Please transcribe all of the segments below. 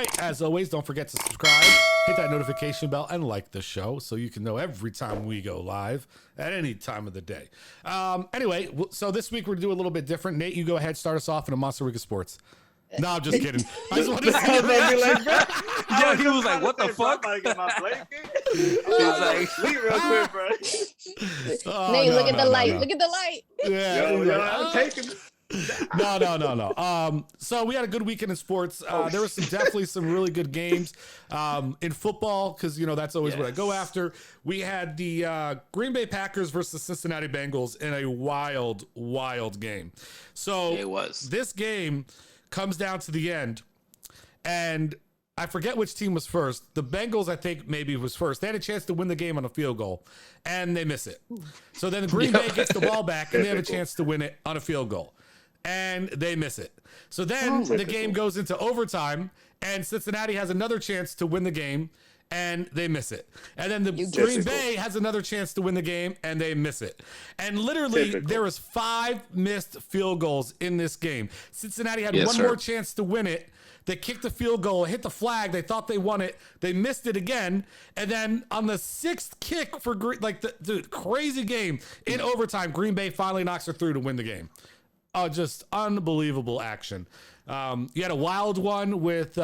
right. As always, don't forget to subscribe, hit that notification bell, and like the show so you can know every time we go live at any time of the day. Anyway, so this week we're going to do a little bit different. Nate, you go ahead, start us off in a Monster Week of Sports. No, I'm just kidding. I just want to see your reaction. Yeah, he was like, what the fuck? I'm about to get my blanket. He's like, sleep real quick, bro. Nate, look at the light. Look at the light. Yeah, Yo, I'm taking. No. So we had a good weekend in sports. There was definitely some really good games in football because, you know, that's always what I go after. We had the Green Bay Packers versus the Cincinnati Bengals in a wild game. So It was. This game comes down to the end, and I forget which team was first. The Bengals, I think, maybe was first. They had a chance to win the game on a field goal, and they miss it. So then Green Bay gets the ball back, and they have a chance to win it on a field goal, and they miss it. So then the game goes into overtime, and Cincinnati has another chance to win the game, and they miss it. And then the Green Bay has another chance to win the game, and they miss it. And literally, there was 5 missed field goals in this game. Cincinnati had one more chance to win it. They kicked the field goal, hit the flag. They thought they won it. They missed it again. And then on the 6th kick for crazy game in overtime, Green Bay finally knocks her through to win the game. Oh, just unbelievable action. You had a wild one with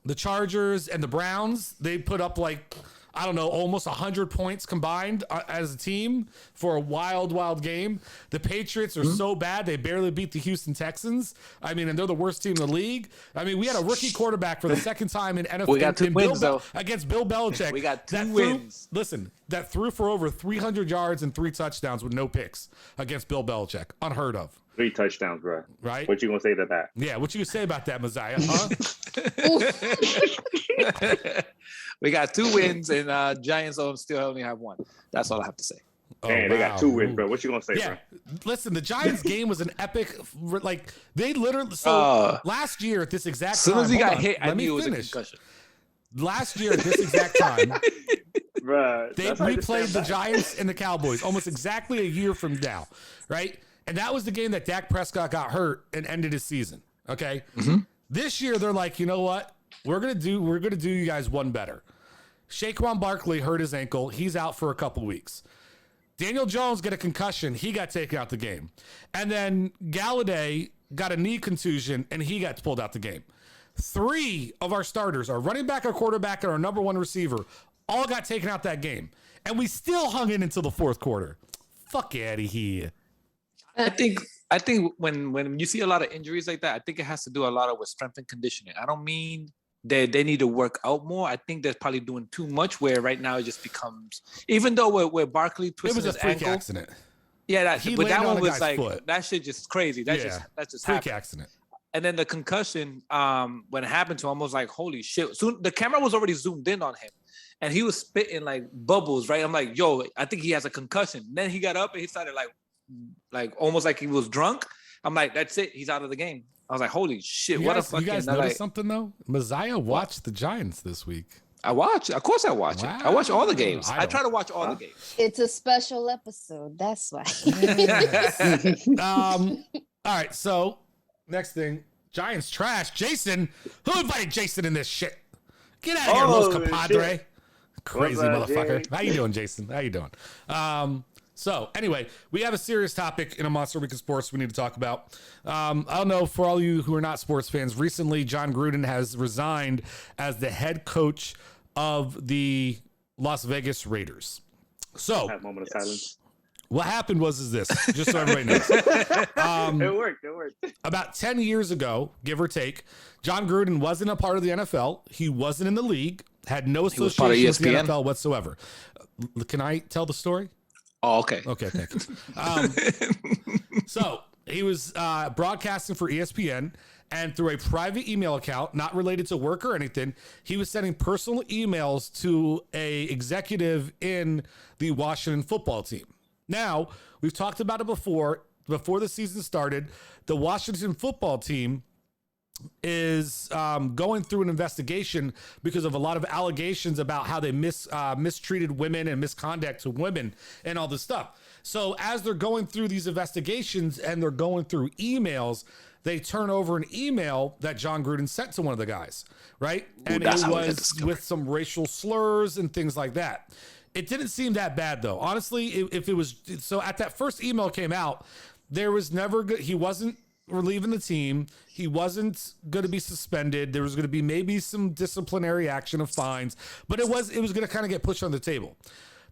the Chargers and the Browns. They put up almost 100 points combined as a team for a wild game. The Patriots are so bad, they barely beat the Houston Texans. I mean, and they're the worst team in the league. I mean, we had a rookie quarterback for the second time in NFL. We got 2 wins, though. Against Bill Belichick. We got 2 wins. That threw for over 300 yards and 3 touchdowns with no picks against Bill Belichick. Unheard of. 3 touchdowns, bro. Right? What you gonna say to that? Yeah, what you gonna say about that, Messiah? Huh? We got 2 wins, and Giants still only have 1. That's all I have to say. Man, they got 2 wins, bro. What you gonna say, bro? Listen, the Giants game was an epic. They literally. Last year at this exact time, as soon as he got hit, I knew it was a concussion. Last year at this exact time, Bruh, they replayed the Giants and the Cowboys almost exactly a year from now, right? And that was the game that Dak Prescott got hurt and ended his season. Okay, This year they're like, you know what? We're gonna do you guys one better. Saquon Barkley hurt his ankle. He's out for a couple weeks. Daniel Jones got a concussion. He got taken out the game. And then Galladay got a knee contusion, and he got pulled out the game. 3 of our starters, our running back, our quarterback, and our number 1 receiver, all got taken out that game. And we still hung in until the 4th quarter. Fuck out of here. I think when you see a lot of injuries like that, I think it has to do a lot with strength and conditioning. I don't mean that they need to work out more. I think they're probably doing too much where right now it just becomes, even though where Barkley twisted his ankle. It was a freak accident. Yeah, but that one was like, foot. That shit just crazy. That's just freak happened. Accident. And then the concussion, when it happened to him, I was like, holy shit. Soon the camera was already zoomed in on him. And he was spitting like bubbles, right? I'm like, yo, I think he has a concussion. And then he got up and he started like almost like he was drunk. I'm like, that's it. He's out of the game. I was like, holy shit. You guys noticed something though? Messiah watched the Giants this week. I watch. Of course I watch it. I watch all the games. I try to watch all the games. It's a special episode. That's why. All right. So next thing, Giants trash. Jason, who invited Jason in this shit? Get out of here, Los Compadre. Shit. Crazy motherfucker. How you doing, Jason? How you doing? So anyway, we have a serious topic in a Monster Week of Sports we need to talk about. I don't know, for all you who are not sports fans, recently John Gruden has resigned as the head coach of the Las Vegas Raiders. So, have a moment of silence. What happened was this, just so everybody knows. It worked. About 10 years ago, give or take, John Gruden wasn't a part of the NFL. He wasn't in the league, had no association with the NFL whatsoever. Can I tell the story? Oh, okay. Okay, thank you. So he was broadcasting for ESPN, and through a private email account, not related to work or anything, he was sending personal emails to a executive in the Washington football team. Now, we've talked about it before the season started. The Washington football team is going through an investigation because of a lot of allegations about how they mistreated women and misconduct to women and all this stuff. So as they're going through these investigations and they're going through emails, they turn over an email that John Gruden sent to one of the guys, right? And it was with some racial slurs and things like that. It didn't seem that bad though. Honestly, if it was, so at that first email came out, there was never good. He wasn't relieving the team. He wasn't going to be suspended. There was going to be maybe some disciplinary action of fines, but it was going to kind of get pushed on the table.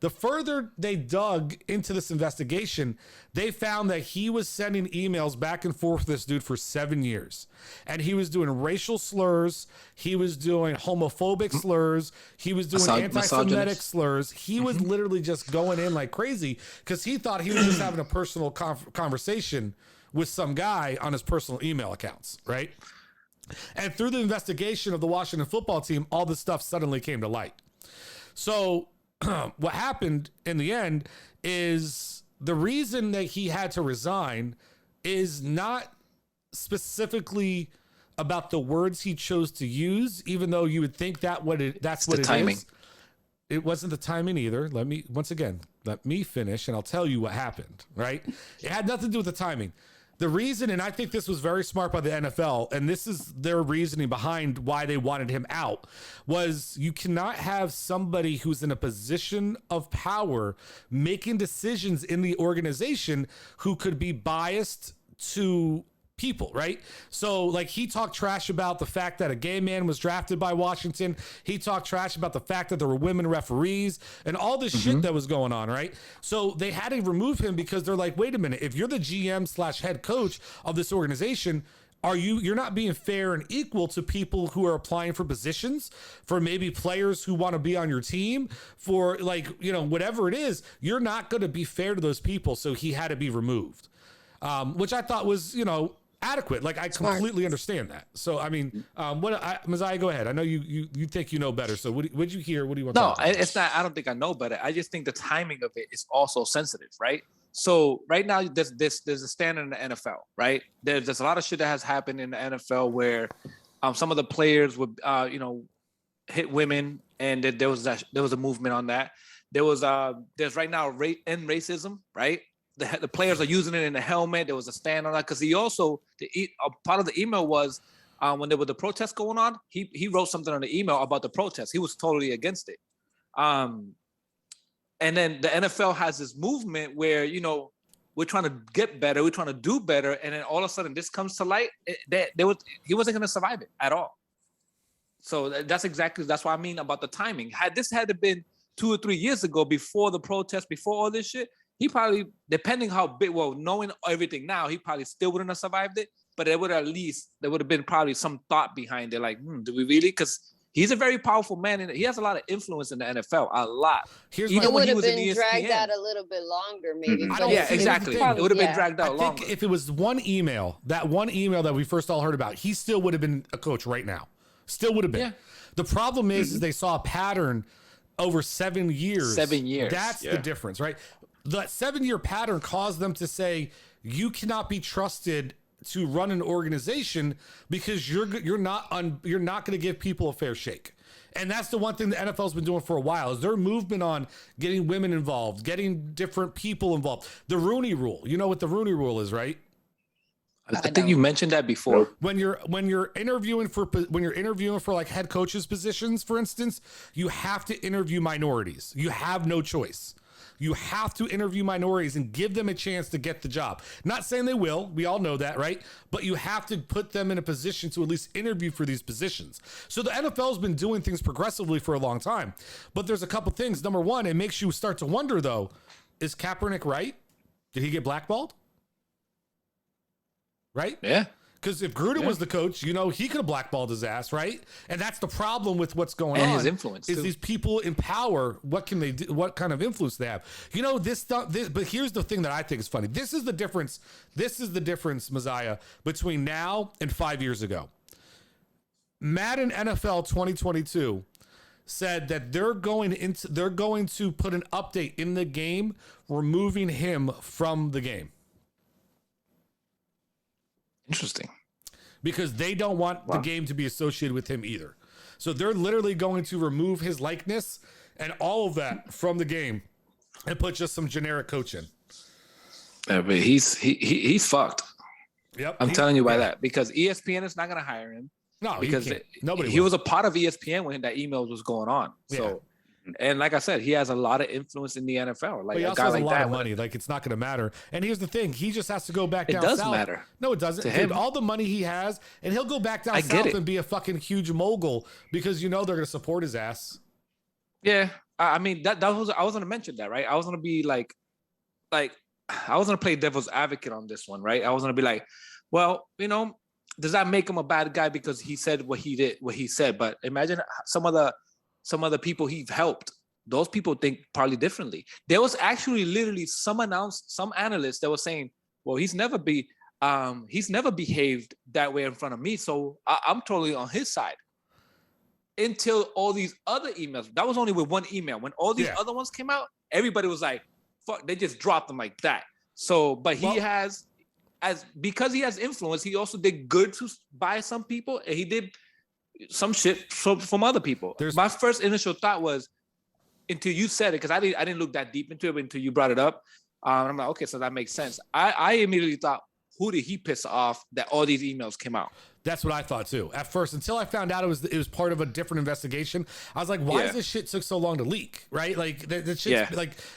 The further they dug into this investigation, they found that he was sending emails back and forth with this dude for 7 years. And he was doing racial slurs. He was doing homophobic slurs. He was doing anti-Semitic slurs. He was literally just going in like crazy because he thought he was just having a personal conversation with some guy on his personal email accounts, right? And through the investigation of the Washington football team, all this stuff suddenly came to light. So what happened in the end is the reason that he had to resign is not specifically about the words he chose to use, even though you would think that's what it is. It wasn't the timing either. Let me finish and I'll tell you what happened, right? It had nothing to do with the timing. The reason, and I think this was very smart by the NFL, and this is their reasoning behind why they wanted him out, was you cannot have somebody who's in a position of power making decisions in the organization who could be biased to people, right? So like he talked trash about the fact that a gay man was drafted by Washington. He talked trash about the fact that there were women referees and all this shit that was going on, right? So they had to remove him because they're like, wait a minute, if you're the GM/head coach of this organization, you're not being fair and equal to people who are applying for positions, for maybe players who want to be on your team, for like, whatever it is, you're not going to be fair to those people. So he had to be removed, which I thought was, adequate. Like I completely understand that. So I mean, Messiah, go ahead. I know you think you know better. So what did you hear? What do you want? No, it's not. I don't think I know better. I just think the timing of it is also sensitive, right? So right now there's a standard in the NFL, right? There's a lot of shit that has happened in the NFL where some of the players would hit women, and there was a movement on that. There's right now racism, right? The players are using it in the helmet. There was a stand on that because he also part of the email was when there was the protest going on. He wrote something on the email about the protest. He was totally against it. And then the NFL has this movement where we're trying to get better, we're trying to do better, and then all of a sudden this comes to light. He wasn't going to survive it at all. So that's what I mean about the timing. Had to been 2 or 3 years ago, before the protest, before all this shit, he probably, depending how big, knowing everything now, he probably still wouldn't have survived it. But there would have been probably some thought behind it, like, do we really? Because he's a very powerful man, and he has a lot of influence in the NFL, a lot. It would have been dragged out a little bit longer, maybe. Exactly. It would have been dragged out longer. I think if it was that one email that we first all heard about, he still would have been a coach right now. Still would have been. Yeah. The problem is they saw a pattern over 7 years. 7 years. That's the difference, right? That 7-year pattern caused them to say you cannot be trusted to run an organization because you're not going to give people a fair shake. And that's the one thing the NFL's been doing for a while is their movement on getting women involved, getting different people involved. The Rooney Rule. You know what the Rooney Rule is, right? I think you mentioned that before. When you're interviewing for like head coaches positions, for instance, you have to interview minorities. You have no choice. You have to interview minorities and give them a chance to get the job. Not saying they will. We all know that, right? But you have to put them in a position to at least interview for these positions. So the NFL's been doing things progressively for a long time. But there's a couple things. Number one, it makes you start to wonder, though, is Kaepernick right? Did he get blackballed? Right? Yeah. Because if Gruden was the coach, he could have blackballed his ass, right? And that's the problem with what's going on. And his influence, is these people in power, what can they do? What kind of influence they have? This stuff, but here's the thing that I think is funny. This is the difference, Messiah, between now and 5 years ago. Madden NFL 2022 said that they're going to put an update in the game, removing him from the game. Interesting. Because they don't want the game to be associated with him either. So they're literally going to remove his likeness and all of that from the game and put just some generic coach in. But he's fucked. Yep. I'm telling you by that, because ESPN is not going to hire him. No, because nobody. He was a part of ESPN when that email was going on. So, and like I said, he has a lot of influence in the NFL. Like he a also guy has like a lot that, of money. Like it's not going to matter. And here's the thing: he just has to go back down it does south. matter. No, it doesn't. To Dude, him. all the money he has, and he'll go back down south and be a fucking huge mogul because they're going to support his ass. Yeah, I mean that was I was going to mention that, right? I was going to be like I was going to play devil's advocate on this one, right? I was going to be like, well, does that make him a bad guy because he said what he said? But imagine some of the people he helped. Those people think probably differently. There was actually literally some analysts that was saying, well, he's never behaved that way in front of me. So I'm totally on his side. Until all these other emails, that was only with one email. When all these other ones came out, everybody was like, fuck, they just dropped them like that. So, but because he has influence, he also did good by some people, and he did some shit from other people. My first initial thought was, until you said it, because I didn't look that deep into it until you brought it up. I'm like, okay, so that makes sense. I immediately thought, who did he piss off that all these emails came out? That's what I thought too. At first, until I found out it was part of a different investigation, I was like, why does this shit took so long to leak? Right? Like that shit's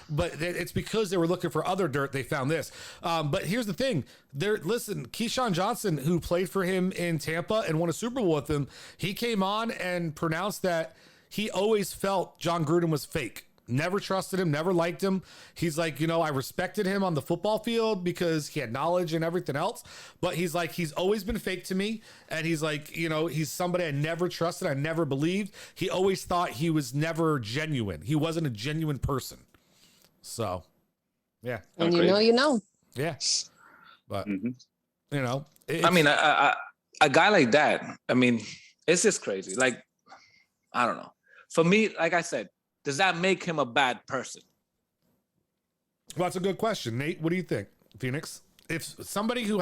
but it's because they were looking for other dirt. They found this. But here's the thing. Listen, Keyshawn Johnson, who played for him in Tampa and won a Super Bowl with him, he came on and pronounced that he always felt John Gruden was fake. Never trusted him, never liked him. He's like, I respected him on the football field because he had knowledge and everything else. But he's like, he's always been fake to me. And he's like, he's somebody I never trusted. I never believed. He always thought he was never genuine. He wasn't a genuine person. So, yeah. And you know. Yeah. But, I mean, a guy like that, I mean, it's just crazy. Like, I don't know. For me, like I said, does that make him a bad person? Well, that's a good question. Nate, what do you think, Phoenix? If somebody who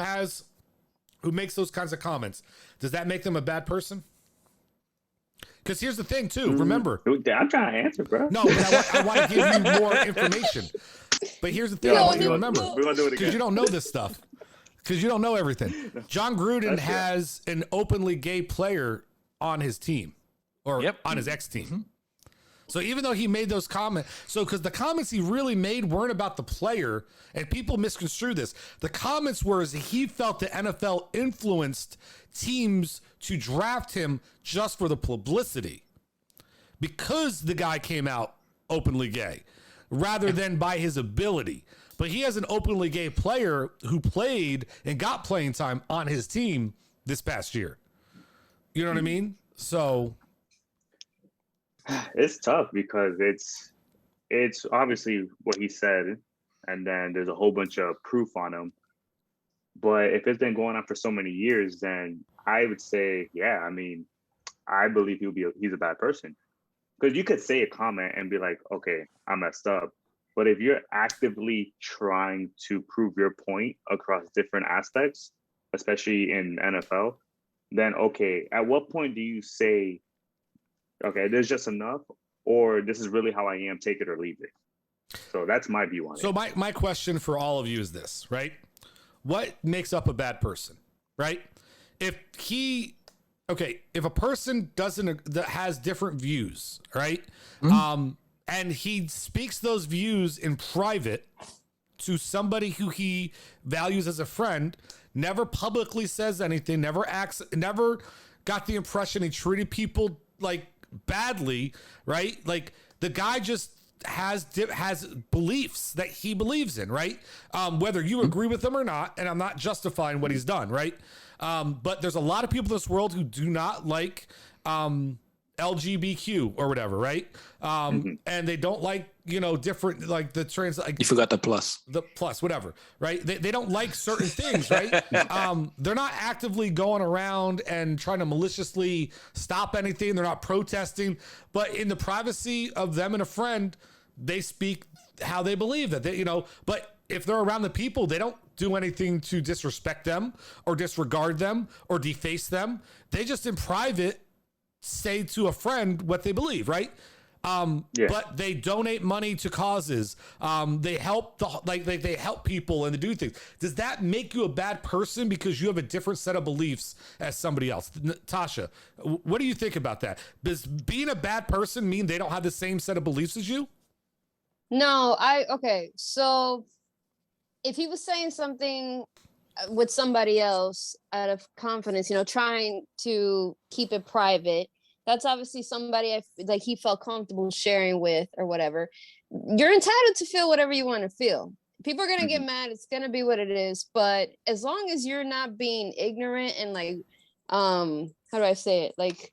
makes those kinds of comments, does that make them a bad person? Because here's the thing, too. Remember. I'm trying to answer, bro. No, but I want to give you more information. But here's the thing I want you to remember. Because you don't know this stuff. Because you don't know everything. John Gruden has an openly gay player on his team. Or on his ex-team. Mm-hmm. So even though he made those comments, because the comments he really made weren't about the player, and people misconstrue this. The comments were he felt the NFL influenced teams to draft him just for the publicity because the guy came out openly gay rather than by his ability. But he has an openly gay player who played and got playing time on his team this past year. You know what I mean? So it's tough because it's obviously what he said, and then there's a whole bunch of proof on him. But if it's been going on for so many years, then I would say, I mean, I believe he's a bad person. Because you could say a comment and be like, okay, I messed up. But if you're actively trying to prove your point across different aspects, especially in NFL, then okay, at what point do you say, okay, there's just enough, or this is really how I am, take it or leave it? So that's my view on it. So my question for all of you is this, right? What makes up a bad person, right? If a person that has different views, right? Mm-hmm. And he speaks those views in private to somebody who he values as a friend, never publicly says anything, never got the impression he treated people like badly, right? Like the guy just has beliefs that he believes in, right? Whether you agree with them or not, and I'm not justifying what he's done, right? But there's a lot of people in this world who do not like LGBTQ or whatever, right? And they don't like, different, like the trans, like you forgot the plus, whatever, right? They don't like certain things, right? They're not actively going around and trying to maliciously stop anything. They're not protesting, but in the privacy of them and a friend, they speak how they believe that they, but if they're around the people, they don't do anything to disrespect them or disregard them or deface them. They just in private say to a friend what they believe, right? But they donate money to causes. They help they help people and they do things. Does that make you a bad person because you have a different set of beliefs as somebody else? Tasha, what do you think about that? Does being a bad person mean they don't have the same set of beliefs as you? No, okay. So if he was saying something with somebody else out of confidence, trying to keep it private, that's obviously somebody like he felt comfortable sharing with or whatever. You're entitled to feel whatever you want to feel. People are going to get mad. It's going to be what it is. But as long as you're not being ignorant and like, how do I say it? Like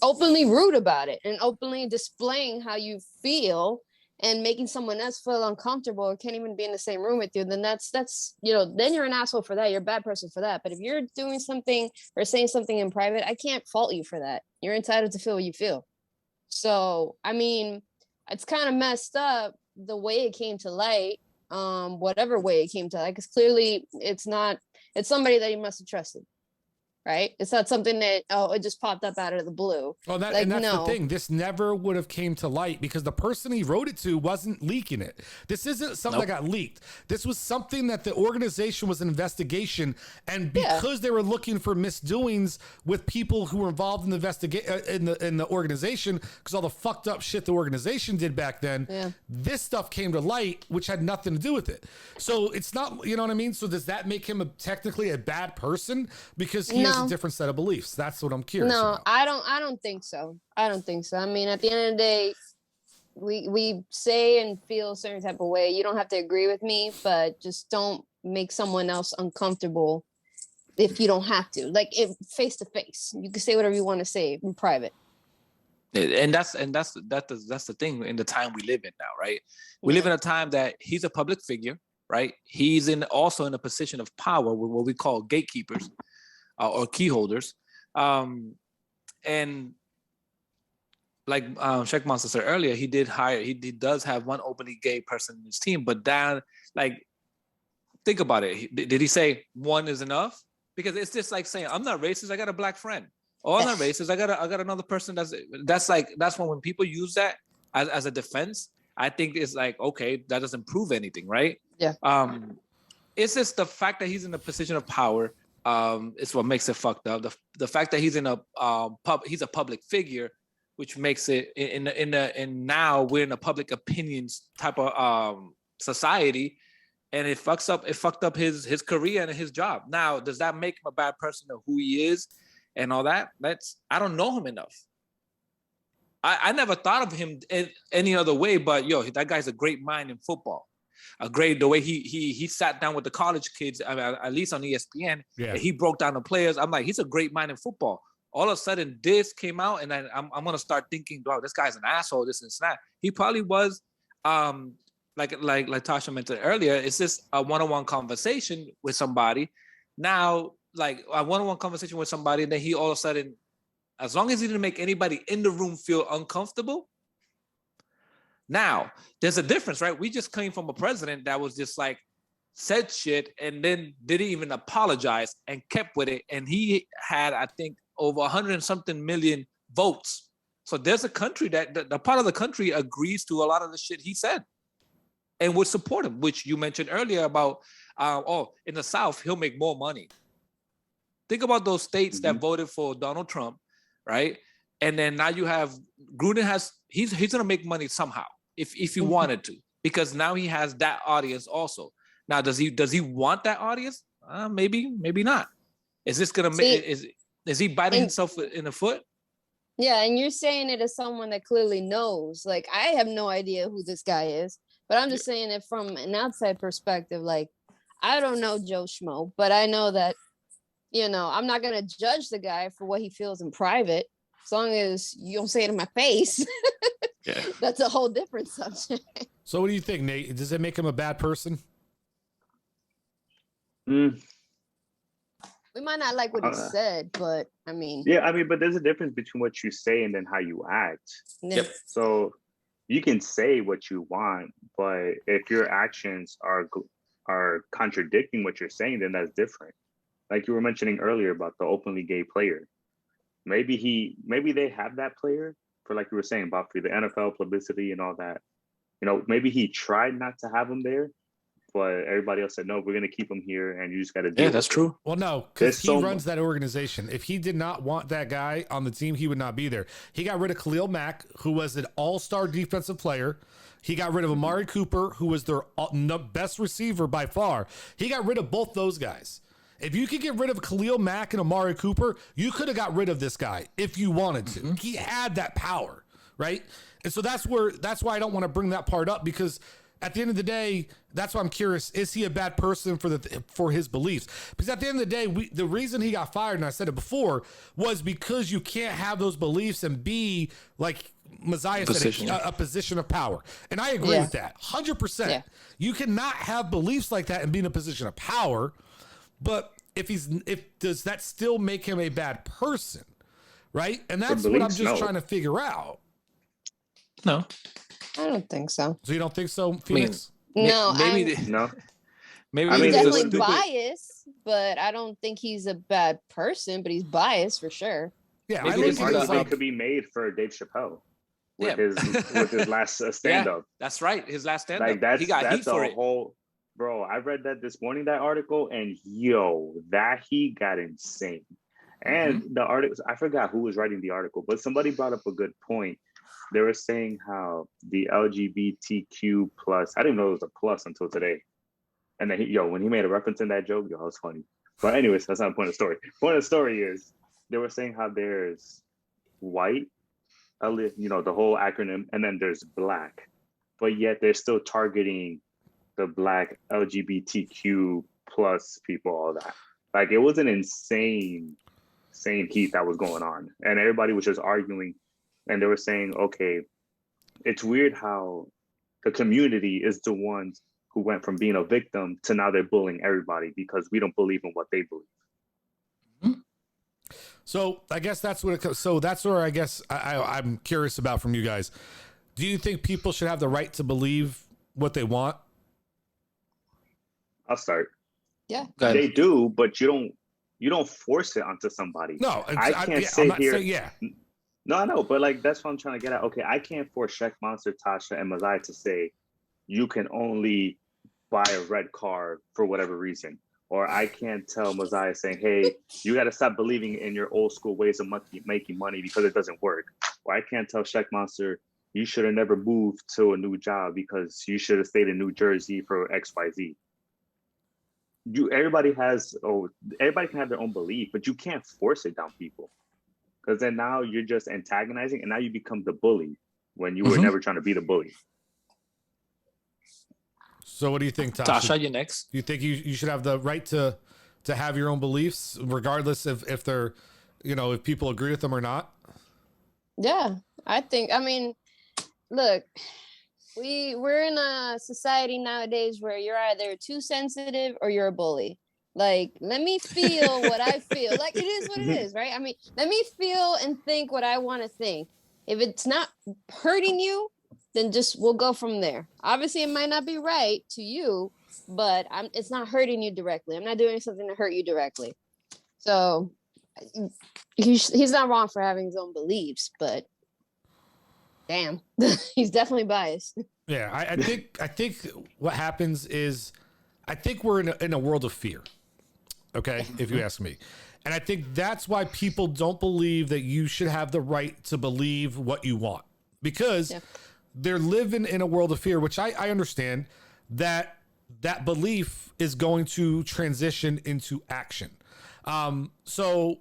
openly rude about it and openly displaying how you feel and making someone else feel uncomfortable or can't even be in the same room with you, then that's then you're an asshole for that. You're a bad person for that. But if you're doing something or saying something in private, I can't fault you for that. You're entitled to feel what you feel. So, I mean, it's kind of messed up the way it came to light, whatever way it came to light, because clearly it's somebody that you must have trusted. Right? It's not something that, it just popped up out of the blue. Well, and that's the thing. This never would have came to light because the person he wrote it to wasn't leaking it. This isn't something that got leaked. This was something that the organization was an investigation, and because they were looking for misdoings with people who were involved in the in the organization, because all the fucked up shit the organization did back then, this stuff came to light, which had nothing to do with it. So it's not, you know what I mean? So does that make him technically a bad person because he has a different set of beliefs? That's what I'm curious about. I don't think so. I mean, at the end of the day, we say and feel a certain type of way. You don't have to agree with me, but just don't make someone else uncomfortable if you don't have to. Like face to face, you can say whatever you want to say in private. And that's the thing in the time we live in now, right? We live in a time that he's a public figure, right? He's also in a position of power with what we call gatekeepers. Or key holders. And like Sheikh Monster said earlier, he does have one openly gay person in his team, but then like, think about it. Did he say one is enough? Because it's just like saying, I'm not racist, I got a black friend. Oh, I'm not racist, I got another person that's when people use that as a defense, I think it's like, okay, that doesn't prove anything, right? Yeah. It's just the fact that he's in a position of power. It's what makes it fucked up. The fact that he's in he's a public figure, which makes it in now we're in a public opinions type of society, and it fucked up his career and his job. Now, does that make him a bad person of who he is and all that? I don't know him enough. I never thought of him in any other way, but that guy's a great mind in football. The way he sat down with the college kids, at least on ESPN, and he broke down the players. I'm like, he's a great mind in football. All of a sudden, this came out, and then I'm gonna start thinking, wow, this guy's an asshole. This and that. He probably was, like Tasha mentioned earlier. It's just a one-on-one conversation with somebody. Now, like a one-on-one conversation with somebody, and then he all of a sudden, as long as he didn't make anybody in the room feel uncomfortable. Now, there's a difference, right? We just came from a president that was just like said shit and then didn't even apologize and kept with it. And he had, I think, over 100 and something million votes. So there's a country that the part of the country agrees to a lot of the shit he said and would support him, which you mentioned earlier about, in the South, he'll make more money. Think about those states that voted for Donald Trump, right? And then now you have Gruden he's going to make money somehow. If he wanted to, because now he has that audience also. Now, does he want that audience? Maybe not. Is this gonna make? Is he biting himself in the foot? Yeah, and you're saying it as someone that clearly knows. Like, I have no idea who this guy is, but I'm just saying it from an outside perspective. Like, I don't know Joe Schmo, but I know that I'm not gonna judge the guy for what he feels in private, as long as you don't say it in my face. Yeah. That's a whole different subject. So what do you think, Nate? Does it make him a bad person? We might not like what he said, but I mean. Yeah, but there's a difference between what you say and then how you act. Yep. So you can say what you want, but if your actions are contradicting what you're saying, then that's different. Like you were mentioning earlier about the openly gay player. Maybe they have that player like you were saying, Bob, for the NFL publicity and all that. You know, maybe he tried not to have him there, but everybody else said, no, we're going to keep him here and you just got to deal Yeah, that's with it. true. Well, no, because he runs that organization. If he did not want that guy on the team, he would not be there. He got rid of Khalil Mack, who was an all-star defensive player. He got rid of Amari Cooper, who was their best receiver by far. He got rid of both those guys. If you could get rid of Khalil Mack and Amari Cooper, you could have got rid of this guy if you wanted to. Mm-hmm. He had that power, right? And so that's why I don't want to bring that part up, because at the end of the day, that's why I'm curious, is he a bad person for his beliefs? Because at the end of the day, the reason he got fired, and I said it before, was because you can't have those beliefs and be, like Messiah said, a position of power. And I agree with that, 100%. Yeah. You cannot have beliefs like that and be in a position of power. But does that still make him a bad person, right? And that's what I'm just trying to figure out. No, I don't think so. So you don't think so, Phoenix? No, maybe no. Maybe he's definitely biased, but I don't think he's a bad person. But he's biased for sure. Yeah, I think it could be made for Dave Chappelle with his last stand up. Yeah, that's right, his last stand up. Like he got heat for it. Bro, I read that this morning, that article, and that he got insane. And the article, I forgot who was writing the article, but somebody brought up a good point. They were saying how the LGBTQ plus, I didn't know it was a plus until today. And then when he made a reference in that joke, it was funny. But anyways, that's not the point of the story. The point of the story is they were saying how there's white, the whole acronym, and then there's black. But yet they're still targeting the black LGBTQ plus people, all that. Like, it was an insane heat that was going on. And everybody was just arguing. And they were saying, okay, it's weird how the community is the ones who went from being a victim to now they're bullying everybody because we don't believe in what they believe. So I guess that's what so that's where I guess I'm curious about from you guys. Do you think people should have the right to believe what they want? I'll start. Yeah, they do, but you don't force it onto somebody. No, I can't sit here. No, I know, but like that's what I'm trying to get at. Okay, I can't force Sheck Monster, Tasha, and Mazai to say you can only buy a red car for whatever reason, or I can't tell Mazai saying, "Hey, you got to stop believing in your old school ways of making money because it doesn't work." Or I can't tell Sheck Monster, "You should have never moved to a new job because you should have stayed in New Jersey for X, Y, Z." Everybody can have their own belief, but you can't force it down people, because then now you're just antagonizing, and now you become the bully when you were never trying to be the bully. So what do you think, Tasha? Tasha, you next. Do you think you should have the right to have your own beliefs, regardless if they're, if people agree with them or not? Yeah, I mean, look, we're in a society nowadays where you're either too sensitive or you're a bully. Like, let me feel what I feel. Like, it is what it is, right? I mean, let me feel and think what I want to think. If it's not hurting you, then we'll go from there. Obviously, it might not be right to you, but it's not hurting you directly. I'm not doing something to hurt you directly. So he's not wrong for having his own beliefs, but damn, he's definitely biased. Yeah, I think what happens is, I think we're in a world of fear. Okay, if you ask me. And I think that's why people don't believe that you should have the right to believe what you want, because they're living in a world of fear, which I understand that belief is going to transition into action. So,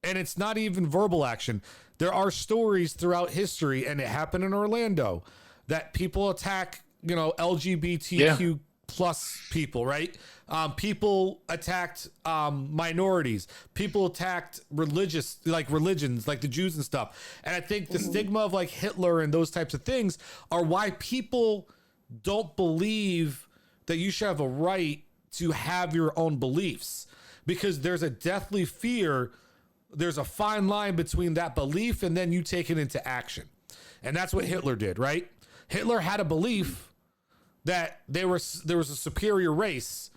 and it's not even verbal action. There are stories throughout history, and it happened in Orlando, that people attack, LGBTQ plus people, right? People attacked minorities. People attacked religions, like the Jews and stuff. And I think the stigma of like Hitler and those types of things are why people don't believe that you should have a right to have your own beliefs, because there's a deathly fear. There's a fine line between that belief and then you take it into action. And that's what Hitler did, right? Hitler had a belief that there was a superior race,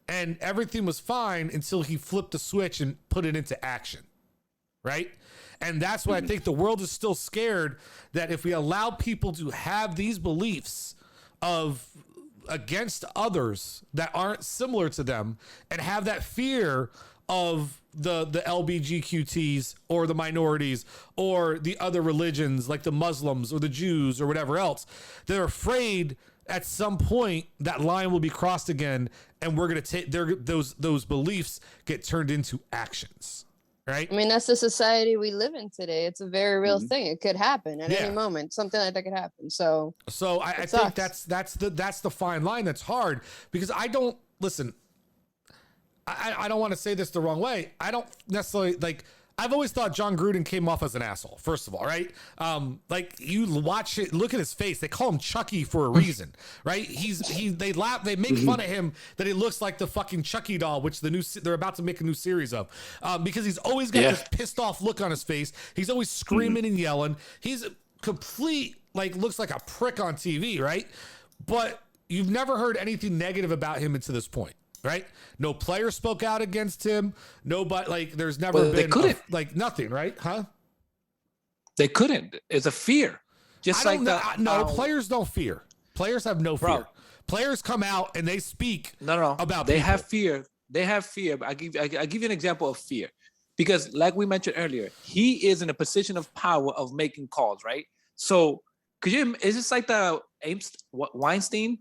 and everything was fine until he flipped the switch and put it into action. right? And that's why I think the world is still scared that if we allow people to have these beliefs of against others that aren't similar to them and have that fear of the LBGQTs or the minorities or the other religions like the Muslims or the Jews or whatever else, they're afraid at some point that line will be crossed again and we're going to take those beliefs get turned into actions. Right. I mean, that's the society we live in today. It's a very real thing. It could happen at any moment. Something like that could happen. So I think that's the fine line that's hard because I don't listen. I don't want to say this the wrong way. I don't necessarily like. I've always thought John Gruden came off as an asshole. First of all, right? Like you watch it, look at his face. They call him Chucky for a reason, right? They laugh, they make fun of him that he looks like the fucking Chucky doll, which they're about to make a new series of, because he's always got this pissed off look on his face. He's always screaming and yelling. He's complete looks like a prick on TV, right? But you've never heard anything negative about him to this point. Right? No player spoke out against him. Nobody, there's never been they couldn't. Nothing, right? Huh? They couldn't. It's a fear. Just like players don't fear. Players have no fear. Players come out and they speak about they people. have fear. They have fear. But I give you an example of fear. Because like we mentioned earlier, he is in a position of power of making calls, right? So is this like the Weinstein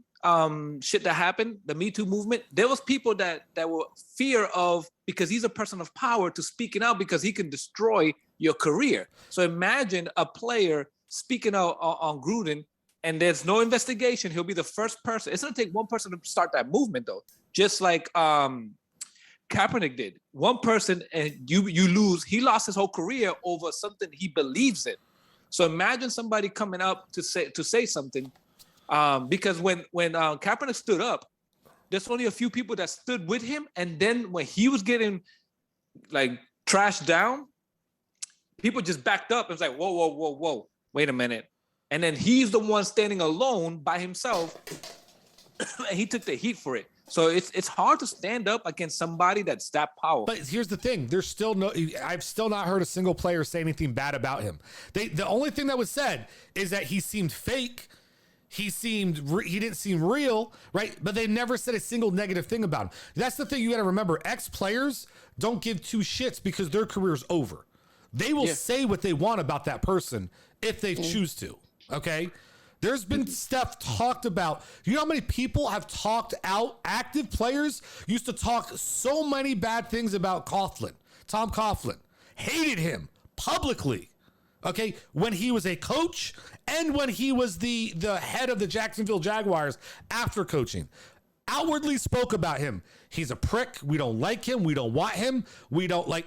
shit that happened, the Me Too movement? There was people that were fear of, because he's a person of power, to speaking out because he can destroy your career. So imagine a player speaking out on Gruden and there's no investigation. He'll be the first person. It's going to take one person to start that movement though. Just like Kaepernick did. One person and you lose. He lost his whole career over something he believes in. So imagine somebody coming up to say something. Because when Kaepernick stood up, there's only a few people that stood with him. And then when he was getting trashed down, people just backed up and was like, whoa, wait a minute. And then he's the one standing alone by himself. And he took the heat for it. So it's hard to stand up against somebody that's that powerful. But here's the thing. I've still not heard a single player say anything bad about him. The only thing that was said is that he seemed fake. He didn't seem real, right? But they never said a single negative thing about him. That's the thing you got to remember. Ex-players don't give two shits because their career's over. They will say what they want about that person if they choose to, okay? There's been stuff talked about. You know how many people have talked out? Active players used to talk so many bad things about Coughlin. Tom Coughlin. Hated him publicly. Okay, when he was a coach and when he was the head of the Jacksonville Jaguars after coaching, outwardly spoke about him. He's a prick. We don't like him. We don't want him. We don't like,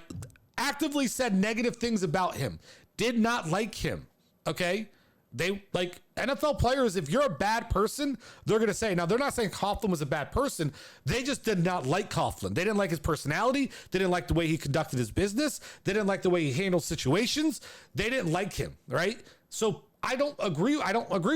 actively said negative things about him. Did not like him. Okay, they like NFL players. If you're a bad person, they're going to say, now they're not saying Coughlin was a bad person. They just did not like Coughlin. They didn't like his personality. They didn't like the way he conducted his business. They didn't like the way he handled situations. They didn't like him. Right. So I don't agree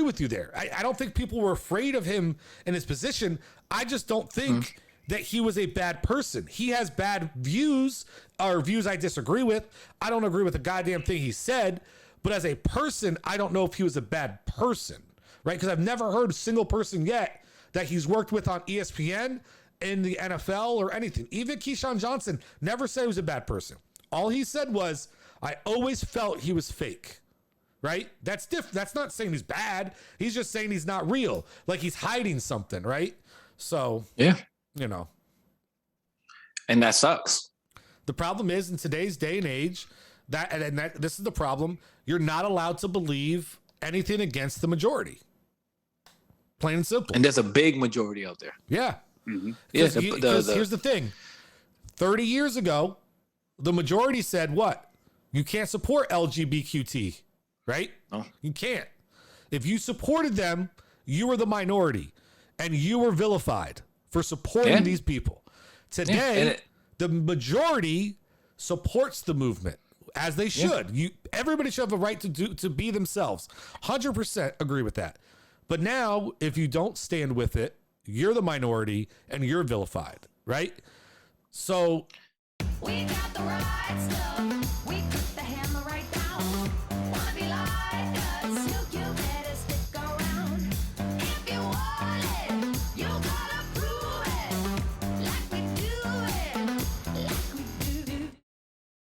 with you there. I don't think people were afraid of him in his position. I just don't think that he was a bad person. He has bad views or views I disagree with. I don't agree with a goddamn thing he said. But as a person, I don't know if he was a bad person, right? Because I've never heard a single person yet that he's worked with on ESPN, in the NFL, or anything. Even Keyshawn Johnson never said he was a bad person. All he said was, I always felt he was fake, right? That's different. That's not saying he's bad. He's just saying he's not real. Like he's hiding something, right? So, yeah, And that sucks. The problem is in today's day and age, this is the problem. You're not allowed to believe anything against the majority. Plain and simple. And there's a big majority out there. Yeah. Mm-hmm. Because here's the thing. 30 years ago, the majority said what? You can't support LGBTQT, right? No. You can't. If you supported them, you were the minority and you were vilified for supporting these people. Today, the majority supports the movement. As they should. Everybody should have a right to be themselves. 100% agree with that. But now, if you don't stand with it, you're the minority and you're vilified, right? So We got the right stuff. We put the hammer